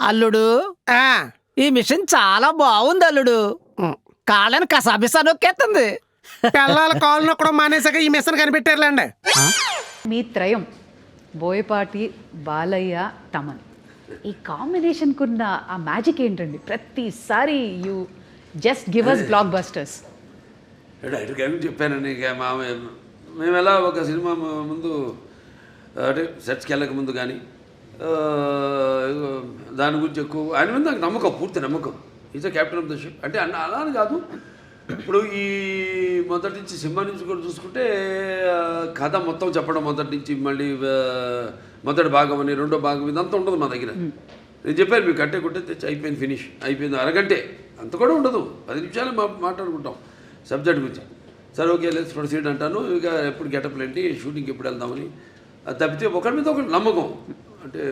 అల్లుడు ఆ, ఈ మిషన్ చాలా బాగుంది అల్లుడు. కాళ్ళని కసాబిసా నొక్కేస్తుంది. పిల్లల కాళ్ళు నొక్కడం మానేసాక ఈ మిషన్ కనిపెట్టారులేండి. మీ త్రయం బోయపాటి, బాలయ్య, తమన్, ఈ కాంబినేషన్కున్న ఆ మ్యాజిక్ ఏంటండి? ప్రతిసారి యూ జస్ట్ గివ్ అస్ బ్లాక్ బస్టర్స్. డైరెక్ట్గా చెప్పానండి. ఇక మేము ఎలా ఒక సినిమా ముందు అంటే సెట్స్కి వెళ్ళక ముందు కానీ దాని గురించి ఎక్కువ ఆయన మీద నాకు నమ్మకం, పూర్తి నమ్మకం. Is a captain of the ship. అంటే అలా అని కాదు, ఇప్పుడు ఈ మొదటి నుంచి సినిమా నుంచి కూడా చూసుకుంటే కథ మొత్తం చెప్పడం మొదటి నుంచి, మళ్ళీ మొదటి భాగం అని రెండో భాగం ఇదంతా ఉండదు మా దగ్గర. నేను చెప్పాను మీకు కట్టే కొట్టే తెచ్చి అయిపోయింది, ఫినిష్ అయిపోయింది, అరగంటే అంత కూడా ఉండదు, 10 నిమిషాలు మాట్లాడుకుంటాం సబ్జెక్ట్ గురించి. సరే ఓకే లెట్స్ ప్రొసీడ్ అంటాను. ఇక ఎప్పుడు గెటప్లు ఏంటి, షూటింగ్కి ఎప్పుడు వెళ్దామని. అది తప్పితే ఒకరి మీద ఒకటి నమ్మకం. అంటే